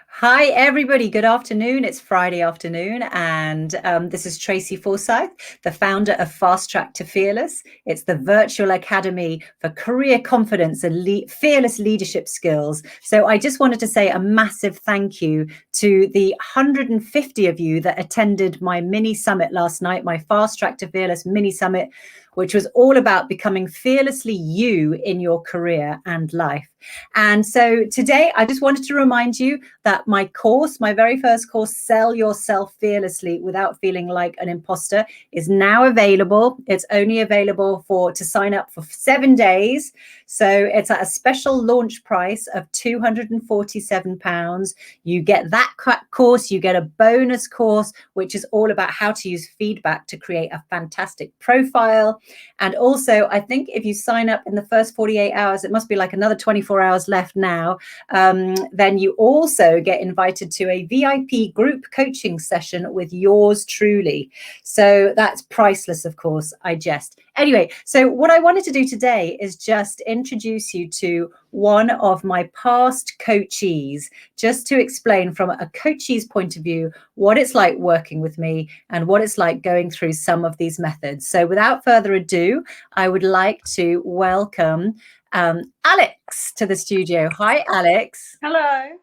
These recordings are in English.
Hi, everybody. Good afternoon. It's Friday afternoon, and this is Tracy Forsyth, the founder of Fasttrack to Fearless. It's the virtual academy for career confidence and fearless leadership skills. So I just wanted to say a massive thank you to the 150 of you that attended my mini summit last night, my Fasttrack to Fearless mini summit, which was all about becoming fearlessly you in your career and life. And so today I just wanted to remind you that my course, my very first course, Sell Yourself Fearlessly Without Feeling Like an Imposter, is now available. It's only available to sign up for 7 days. So it's at a special launch price of £247. You get that course, you get a bonus course, which is all about how to use feedback to create a fantastic profile. And also, I think if you sign up in the first 48 hours, it must be like another 24 hours left now, then you also get invited to a VIP group coaching session with yours truly. So that's priceless, of course, I jest. Anyway, so what I wanted to do today is just introduce you to one of my past coachees, just to explain from a coachee's point of view what it's like working with me and what it's like going through some of these methods. So without further ado, I would like to welcome Alex to the studio. Hi, Alex. Hello.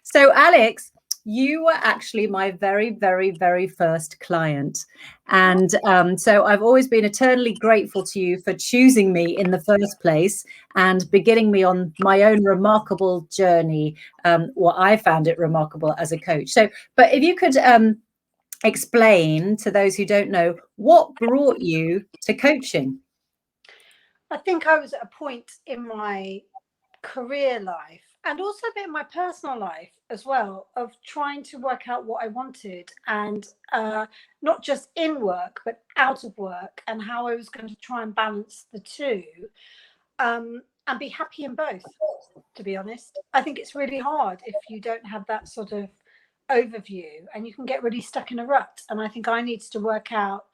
So, Alex, you were actually my very, very, very first client. And so I've always been eternally grateful to you for choosing me in the first place and beginning me on my own remarkable journey. I found it remarkable as a coach. So, but if you could explain to those who don't know, what brought you to coaching? I think I was at a point in my career life and also a bit in my personal life as well of trying to work out what I wanted and not just in work but out of work and how I was going to try and balance the two and be happy in both, to be honest. I think it's really hard if you don't have that sort of overview and you can get really stuck in a rut. And I think I needed to work out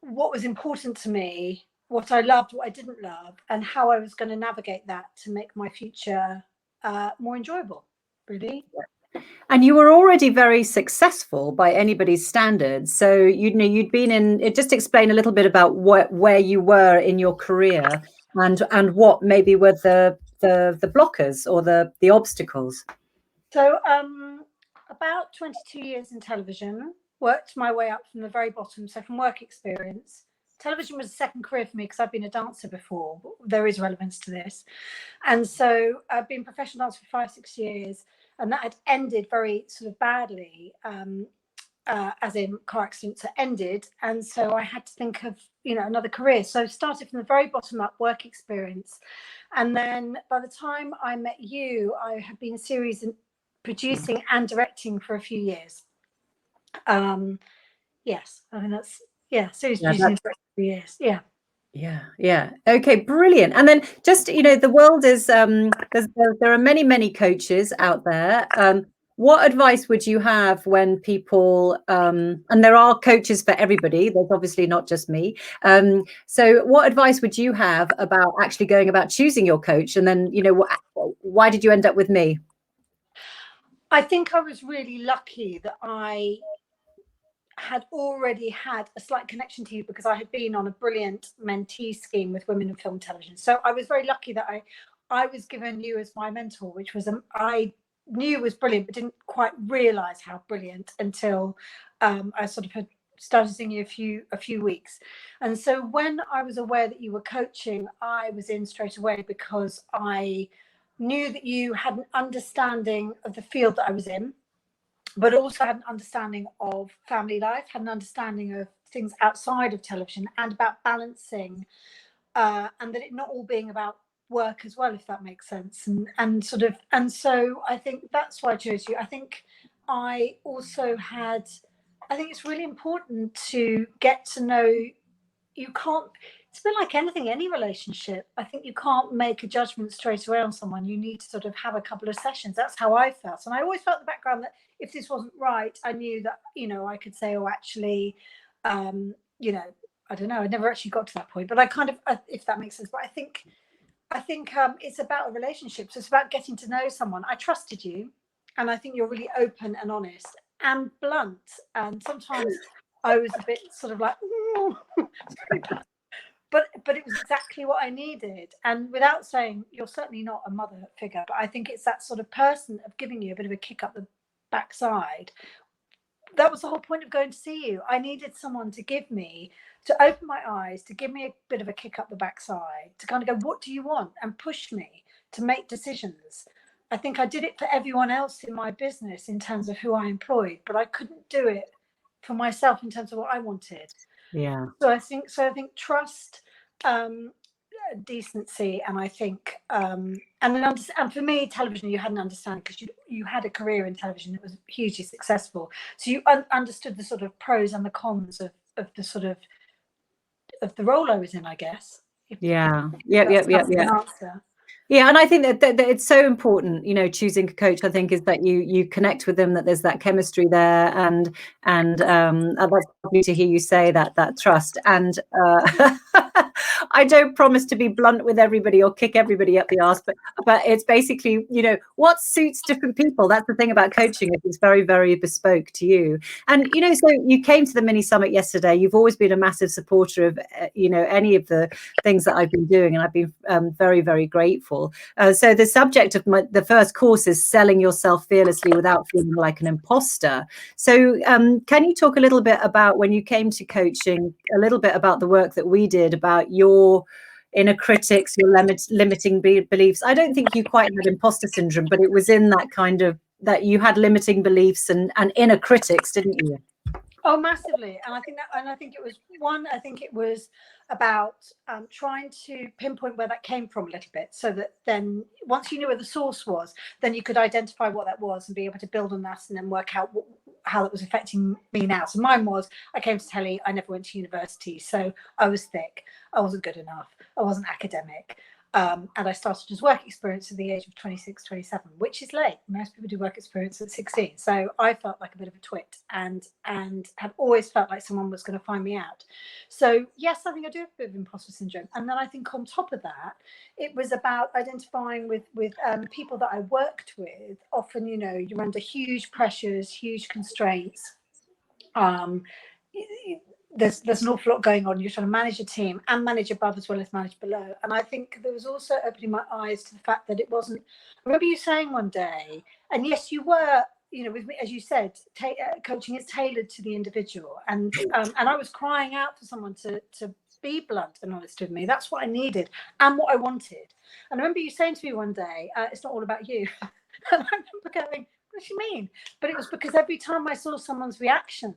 what was important to me, what I loved, what I didn't love, and how I was going to navigate that to make my future more enjoyable, really. And you were already very successful by anybody's standards. So you'd been in it. Just explain a little bit about where you were in your career and what maybe were the blockers or the obstacles. So about 22 years in television, worked my way up from the very bottom. So from work experience, television was a second career for me because I've been a dancer before. There is relevance to this. And so I've been a professional dancer for 5-6 years, and that had ended very sort of badly, as in car accidents had ended. And so I had to think of, another career. So started from the very bottom up, work experience. And then by the time I met you, I had been series producing and directing for a few years. Yes, I mean series producing for a few years. Yeah. Okay, brilliant. And then just, the world is there are many coaches out there. What advice would you have when people and there are coaches for everybody, there's obviously not just me. So what advice would you have about actually going about choosing your coach? And then, why did you end up with me? I think I was really lucky that I had already had a slight connection to you because I had been on a brilliant mentee scheme with women in film television. So I was very lucky that I was given you as my mentor, which was I knew was brilliant, but didn't quite realize how brilliant until I sort of had started seeing you a few weeks. And so when I was aware that you were coaching, I was in straight away because I knew that you had an understanding of the field that I was in, but also had an understanding of family life, had an understanding of things outside of television and about balancing, and that it not all being about work as well, if that makes sense. And so I think that's why I chose you. I think it's really important to get to know. It's a bit like anything, any relationship. I think you can't make a judgment straight away on someone. You need to sort of have a couple of sessions. That's how I felt. And I always felt in the background that if this wasn't right, I knew that, I could say, oh, actually, I don't know. I never actually got to that point, but I kind of, if that makes sense. But I think it's about a relationship. So it's about getting to know someone. I trusted you. and I think you're really open and honest and blunt. And sometimes I was a bit sort of like, but it was exactly what I needed. And without saying, you're certainly not a mother figure, but I think it's that sort of person of giving you a bit of a kick up the backside. That was the whole point of going to see you. I needed someone to open my eyes, to give me a bit of a kick up the backside, to kind of go, what do you want? And push me to make decisions. I think I did it for everyone else in my business in terms of who I employed, but I couldn't do it for myself in terms of what I wanted. Yeah. So I think trust, decency, and I think and for me, television, you had an understanding because you had a career in television that was hugely successful, so you understood the sort of pros and the cons of the sort of the role I was in, I guess. Yeah. Answer. Yeah, and I think that it's so important, you know, choosing a coach. I think is that you connect with them, that there's that chemistry there, and that's lovely to hear you say that trust. And I don't promise to be blunt with everybody or kick everybody up the arse, but it's basically, you know, what suits different people. That's the thing about coaching; it's very, very bespoke to you. And you know, so you came to the mini summit yesterday. You've always been a massive supporter of you know, any of the things that I've been doing, and I've been very, very grateful. So the subject of the first course is selling yourself fearlessly without feeling like an imposter. So can you talk a little bit about when you came to coaching, a little bit about the work that we did, about your inner critics, your limiting beliefs? I don't think you quite had imposter syndrome, but it was in that kind of, that you had limiting beliefs and inner critics, didn't you? Oh, massively. And I think it was about trying to pinpoint where that came from a little bit, so that then once you knew where the source was, then you could identify what that was and be able to build on that and then work out how it was affecting me now. So mine was, I came to telly, I never went to university, so I was thick, I wasn't good enough, I wasn't academic. And I started as work experience at the age of 26, 27, which is late. Most people do work experience at 16. So I felt like a bit of a twit and have always felt like someone was going to find me out. So yes, I think I do have a bit of imposter syndrome. And then I think on top of that, it was about identifying with people that I worked with. Often, you know, you're under huge pressures, huge constraints. There's an awful lot going on. You're trying to manage a team and manage above as well as manage below. And I think there was also opening my eyes to the fact that it wasn't. I remember you saying one day, and yes, you were, you know, with me, as you said, coaching is tailored to the individual. And I was crying out for someone to be blunt and honest with me. That's what I needed and what I wanted. And I remember you saying to me one day, it's not all about you. And I remember going, what do you mean? But it was because every time I saw someone's reactions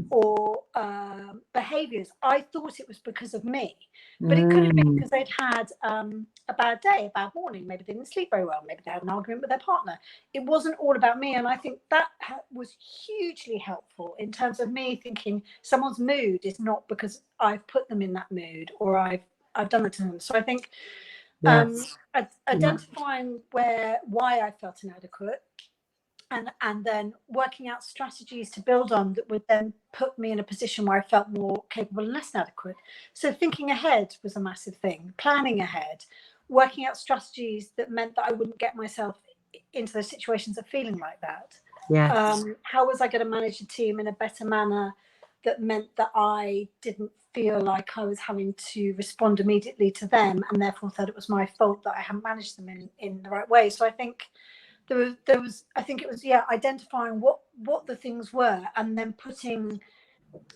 or behaviors, I thought it was because of me. But it could have been because they'd had a bad day, a bad morning. Maybe they didn't sleep very well. Maybe they had an argument with their partner. It wasn't all about me. And I think that was hugely helpful in terms of me thinking someone's mood is not because I've put them in that mood or I've done it to them. So I think identifying why I felt inadequate, and then working out strategies to build on that would then put me in a position where I felt more capable and less inadequate. So thinking ahead was a massive thing, planning ahead, working out strategies that meant that I wouldn't get myself into those situations of feeling like that. Yeah. How was I going to manage a team in a better manner that meant that I didn't feel like I was having to respond immediately to them and therefore thought it was my fault that I hadn't managed them in the right way. So I think there was I think it was identifying what the things were and then putting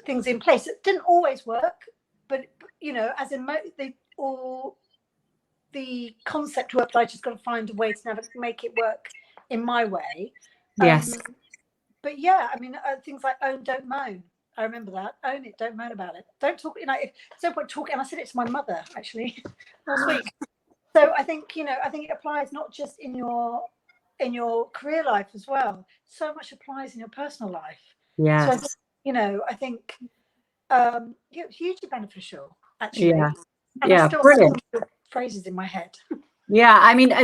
things in place. It didn't always work, but you know, as in the concept worked. I just got to find a way to make it work in my way. Yes. But yeah, I mean, things like own, don't moan. I remember that. Own it, don't moan about it. Don't talk. You know, if there's no point talking. And I said it to my mother actually last week. So I think, you know, I think it applies not just in your career life as well. So much applies in your personal life. Yeah. So I think, you know, I think hugely beneficial actually. Yeah. And Yeah. I still Brilliant. have phrases in my head. Yeah, I mean, I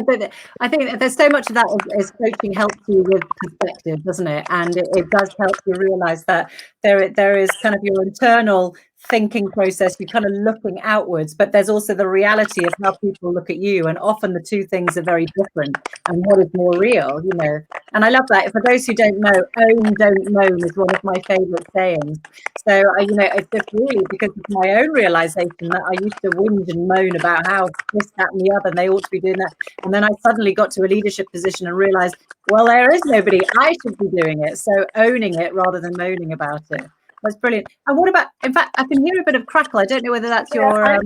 think there's so much of that as coaching helps you with perspective, doesn't it? And it does help you realize that there is kind of your internal thinking process, you're kind of looking outwards, but there's also the reality of how people look at you, and often the two things are very different, and what is more real, you know. And I love that. For those who don't know, own, don't moan is one of my favorite sayings. So you know, it's just really because of my own realization that I used to whinge and moan about how this, that, and the other, and they ought to be doing that, and then I suddenly got to a leadership position and realized, well, there is nobody, I should be doing it. So owning it rather than moaning about it. That's brilliant. And what about, in fact, I can hear a bit of crackle. I don't know whether that's your,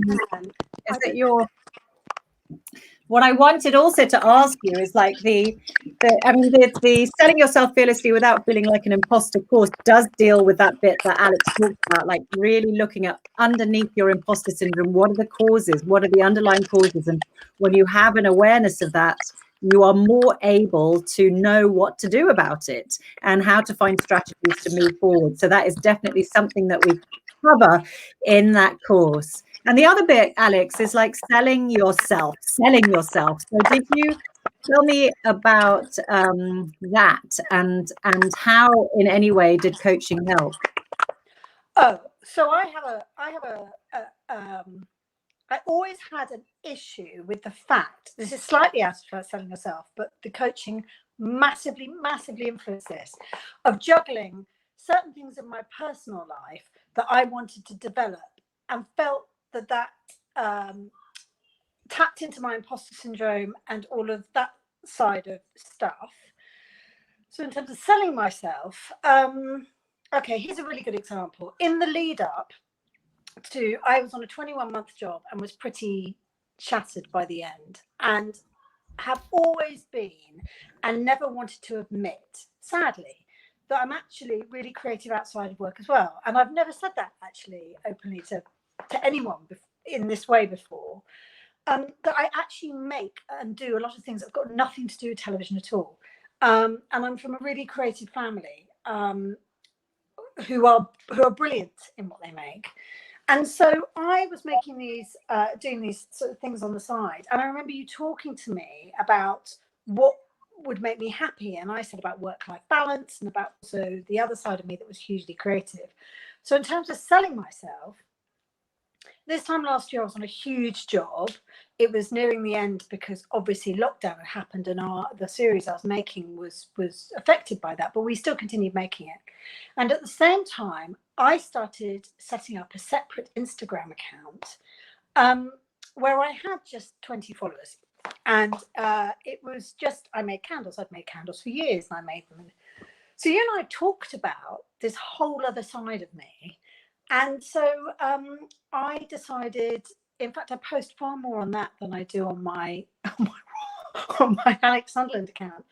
is it your, what I wanted also to ask you is like the selling yourself fearlessly without feeling like an imposter course does deal with that bit that Alex talked about, like really looking at underneath your imposter syndrome. What are the causes? What are the underlying causes? And when you have an awareness of that, you are more able to know what to do about it and how to find strategies to move forward. So that is definitely something that we cover in that course. And the other bit, Alex, is like selling yourself. So did you tell me about that, and how in any way did coaching help? Oh, so I always had an issue with the fact, this is slightly out of selling yourself, but the coaching massively influenced this, of juggling certain things in my personal life that I wanted to develop, and felt that tapped into my imposter syndrome and all of that side of stuff. So in terms of selling myself, okay, here's a really good example. In the lead up to, I was on a 21-month job and was pretty shattered by the end, and have always been and never wanted to admit, sadly, that I'm actually really creative outside of work as well. And I've never said that actually openly to anyone in this way before. That I actually make and do a lot of things that have got nothing to do with television at all. And I'm from a really creative family who are brilliant in what they make. And so I was making these, doing these sort of things on the side. And I remember you talking to me about what would make me happy. And I said about work-life balance and about also the other side of me that was hugely creative. So in terms of selling myself, this time last year, I was on a huge job. It was nearing the end because obviously lockdown had happened, and the series I was making was affected by that, but we still continued making it. And at the same time, I started setting up a separate Instagram account where I had just 20 followers. And it was just, I made candles. I'd made candles for years, and I made them. So you and I talked about this whole other side of me. And so I decided, in fact, I post far more on that than I do on my Alex Sunderland account.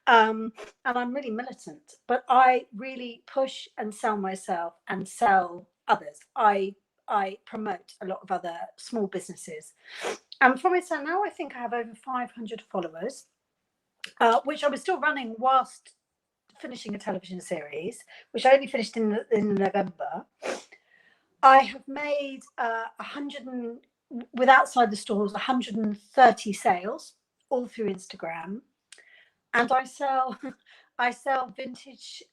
And I'm really militant, but I really push and sell myself and sell others. I promote a lot of other small businesses. And from it, so now I think I have over 500 followers, which I was still running whilst finishing a television series, which I only finished in November. I have made 100 with outside the stores 130 sales all through Instagram, and I sell vintage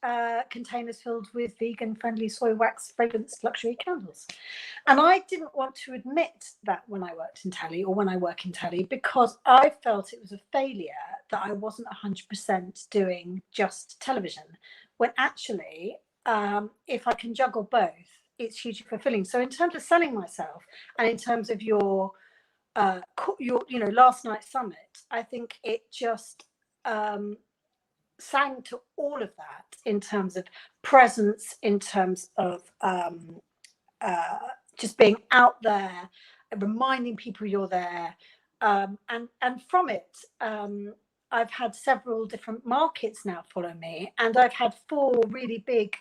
containers filled with vegan friendly soy wax fragrance luxury candles. And I didn't want to admit that when I worked in telly, or when I work in telly, because I felt it was a failure that I wasn't 100% doing just television, when actually if I can juggle both, it's hugely fulfilling. So in terms of selling myself, and in terms of your last night's summit, I think it just sang to all of that, in terms of presence, in terms of just being out there, reminding people you're there, and from it, I've had several different markets now follow me, and I've had 4 really big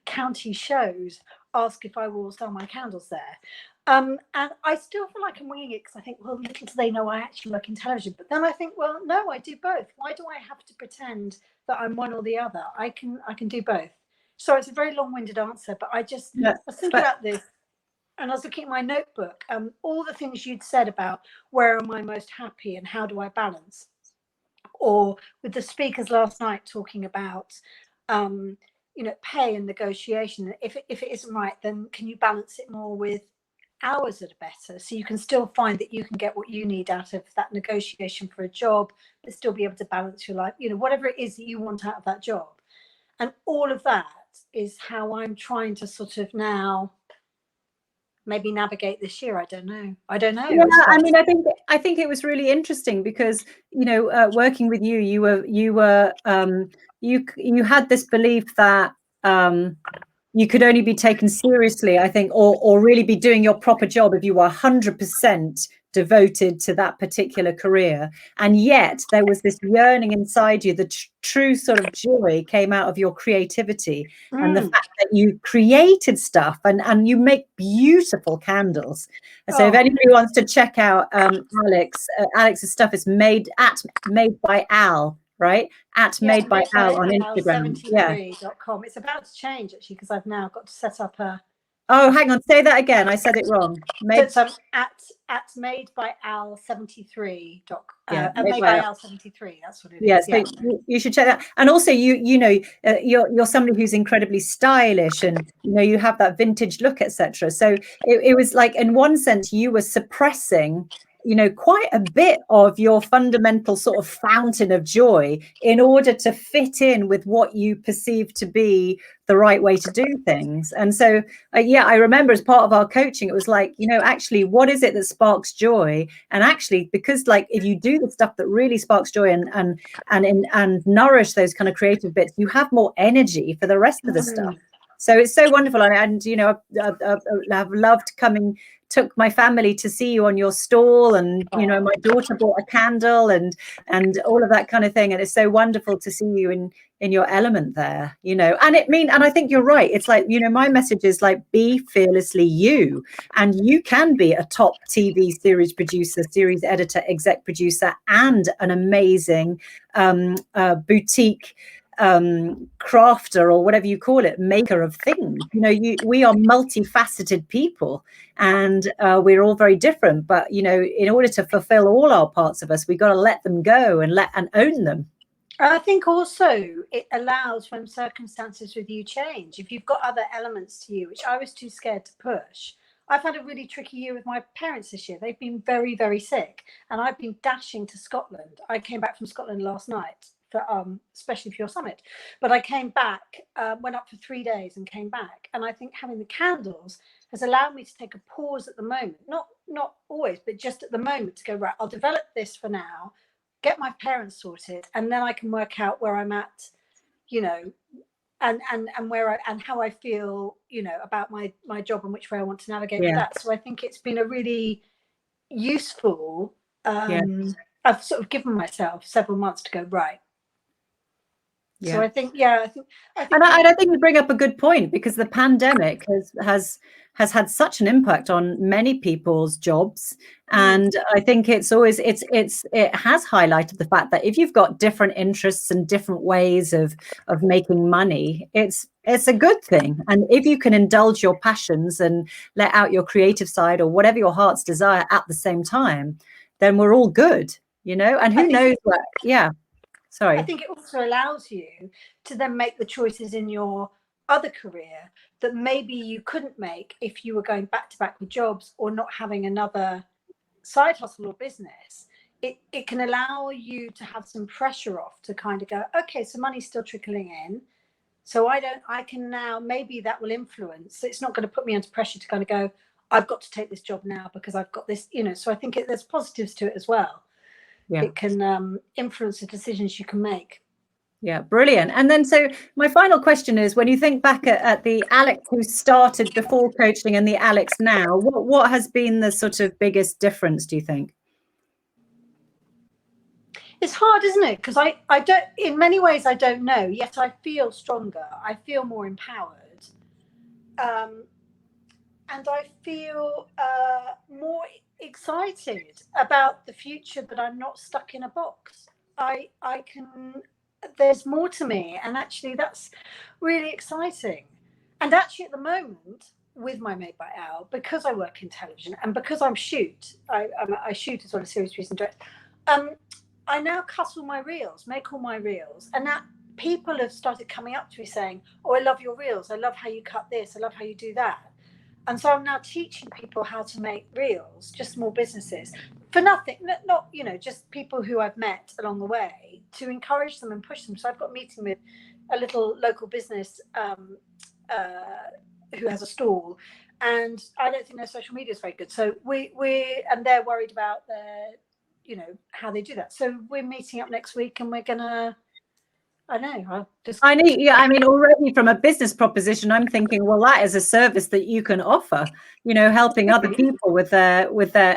county shows ask if I will sell my candles there. And I still feel like I'm winging it, because I think, well, little do they know I actually work in television. But then I think, well, no, I do both. Why do I have to pretend that I'm one or the other? I can do both. So it's a very long-winded answer, but I was thinking about this, and I was looking at my notebook, all the things you'd said about where am I most happy and how do I balance, or with the speakers last night talking about pay and negotiation. If it isn't right, then can you balance it more with hours that are better, so you can still find that you can get what you need out of that negotiation for a job, but still be able to balance your life, whatever it is that you want out of that job. And all of that is how I'm trying to sort of now maybe navigate this year. I don't know. Yeah, I mean, I think it was really interesting because working with you, you had this belief that you could only be taken seriously, I think, or really be doing your proper job if you were 100% devoted to that particular career. And yet there was this yearning inside you. The true sort of joy came out of your creativity and the fact that you created stuff and you make beautiful candles. So if anybody wants to check out Alex's stuff, is made by Al, right? Made by Al on Instagram. Al73.com. It's about to change actually, because I've now got to set up a. Oh, hang on, say that again. I said it wrong. So at made by Al73.com. Made by Al73. That's what it is. Yes, yeah. So you should check that. And also, you're somebody who's incredibly stylish, and you have that vintage look, etc. So it was like, in one sense, you were suppressing quite a bit of your fundamental sort of fountain of joy in order to fit in with what you perceive to be the right way to do things. And so, I remember as part of our coaching, it was like, actually, what is it that sparks joy? And actually, because like, if you do the stuff that really sparks joy and nourish those kind of creative bits, you have more energy for the rest of the stuff. So it's so wonderful. And I've loved took my family to see you on your stall, and my daughter bought a candle and all of that kind of thing. And it's so wonderful to see you in your element there, and I think you're right. It's like, my message is like, be fearlessly you, and you can be a top TV series producer, series editor, exec producer, and an amazing boutique crafter, or whatever you call it, maker of things. We are multifaceted people, and we're all very different, but in order to fulfill all our parts of us, we got to let them go and own them. I think also it allows, when circumstances with you change, if you've got other elements to you, which I was too scared to push. I've had a really tricky year with my parents this year. They've been very, very sick, and I've been dashing to Scotland. I came back from Scotland last night, especially for your summit, but I came back, went up for 3 days and came back. And I think having the candles has allowed me to take a pause at the moment, not always, but just at the moment, to go, right, I'll develop this for now, get my parents sorted, and then I can work out where I'm at, and where and how I feel, about my job and which way I want to navigate with that. So I think it's been a really useful, I've sort of given myself several months to go, right. Yeah. So I think you bring up a good point, because the pandemic has had such an impact on many people's jobs, and I think it has highlighted the fact that if you've got different interests and different ways of making money, it's a good thing. And if you can indulge your passions and let out your creative side, or whatever your heart's desire, at the same time, then we're all good, and who knows what. Sorry. I think it also allows you to then make the choices in your other career that maybe you couldn't make if you were going back to back with jobs, or not having another side hustle or business. It can allow you to have some pressure off, to kind of go, okay, so money's still trickling in. So I can now, maybe that will influence. It's not going to put me under pressure to kind of go, I've got to take this job now because I've got this, so I think there's positives to it as well. Yeah. It can influence the decisions you can make. Yeah, brilliant. And then, so my final question is, when you think back at the Alex who started before coaching and the Alex now, what has been the sort of biggest difference, do you think? It's hard, isn't it? Because I don't, in many ways, I don't know, yet I feel stronger. I feel more empowered. And I feel more excited about the future, that I'm not stuck in a box. There's more to me, and actually that's really exciting. And actually at the moment, with my Made by Al, because I work in television and because I shoot as well as series producer and director, I now cut all my reels, make all my reels, and that people have started coming up to me saying, oh, I love your reels, I love how you cut this, I love how you do that. And so I'm now teaching people how to make reels, just small businesses, for nothing, not just people who I've met along the way, to encourage them and push them. So I've got a meeting with a little local business who has a stall, and I don't think their social media is very good. So and they're worried about their, how they do that. So we're meeting up next week, and we're gonna. I mean, already from a business proposition, I'm thinking, well, that is a service that you can offer, helping other people with their,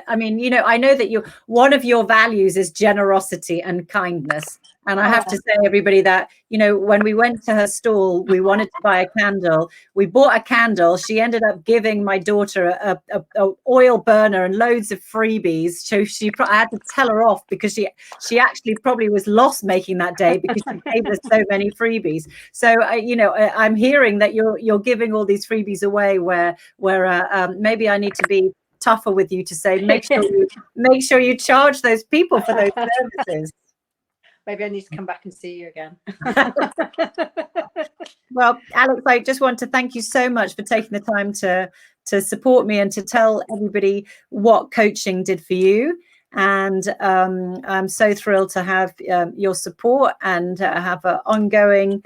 I mean, I know that one of your values is generosity and kindness. And I have to say, everybody, that, when we went to her stall, we wanted to buy a candle. We bought a candle. She ended up giving my daughter a oil burner and loads of freebies. So I had to tell her off, because she actually probably was lost making that day, because she gave us so many freebies. So, I'm hearing that you're giving all these freebies away, where maybe I need to be tougher with you to say, make sure you charge those people for those services. Maybe I need to come back and see you again. Well, Alex, I just want to thank you so much for taking the time to support me and to tell everybody what coaching did for you. And I'm so thrilled to have your support and have an ongoing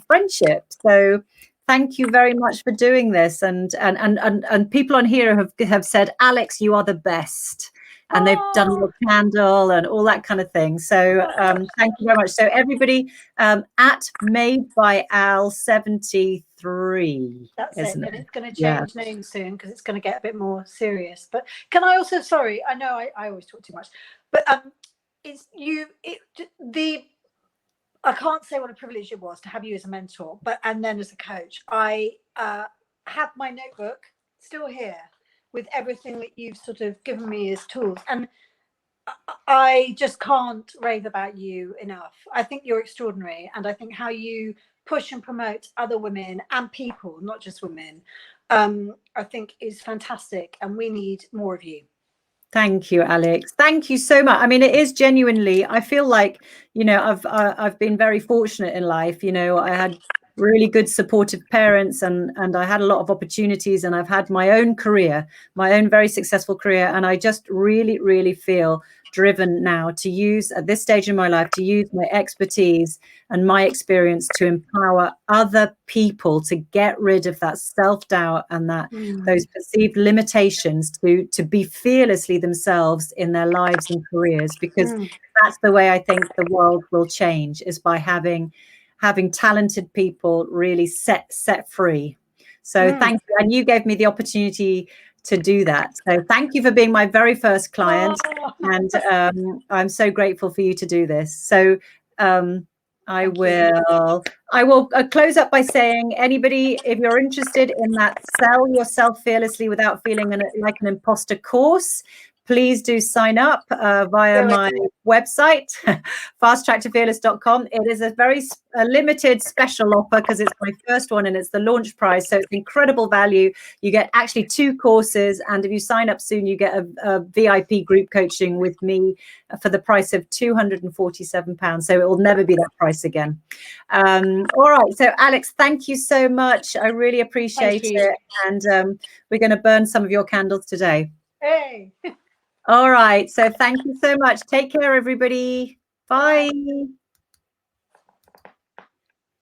friendship. So thank you very much for doing this. And people on here have said, Alex, you are the best. And they've done your candle and all that kind of thing. So thank you very much. So everybody, at Made by Al 73. That's it. And it's going to change names soon, because it's going to get a bit more serious. But can I also, sorry, I know I always talk too much, but I can't say what a privilege it was to have you as a mentor, and then as a coach. I have my notebook still here with everything that you've sort of given me as tools. And I just can't rave about you enough. I think you're extraordinary. And I think how you push and promote other women and people, not just women, I think is fantastic. And we need more of you. Thank you, Alex. Thank you so much. I mean, it is genuinely, I feel like, I've been very fortunate in life. I had really good supportive parents, and I had a lot of opportunities, and I've had my own career, my own very successful career. And I just really, really feel driven now to use, at this stage in my life, to use my expertise and my experience to empower other people to get rid of that self-doubt and those perceived limitations, to be fearlessly themselves in their lives and careers, because that's the way I think the world will change, is by having talented people really set free. So thank you. And you gave me the opportunity to do that. So thank you for being my very first client. And I'm so grateful for you to do this. So I will close up by saying, anybody, if you're interested in that Sell Yourself Fearlessly Without Feeling Like an Imposter course, please do sign up via my website, fasttracktofearless.com. It is a very limited special offer, because it's my first one and it's the launch price. So it's incredible value. You get actually 2 courses. And if you sign up soon, you get a VIP group coaching with me for the price of £247. So it will never be that price again. All right. So Alex, thank you so much. I really appreciate it. And we're going to burn some of your candles today. Hey. All right. So thank you so much. Take care, everybody. Bye.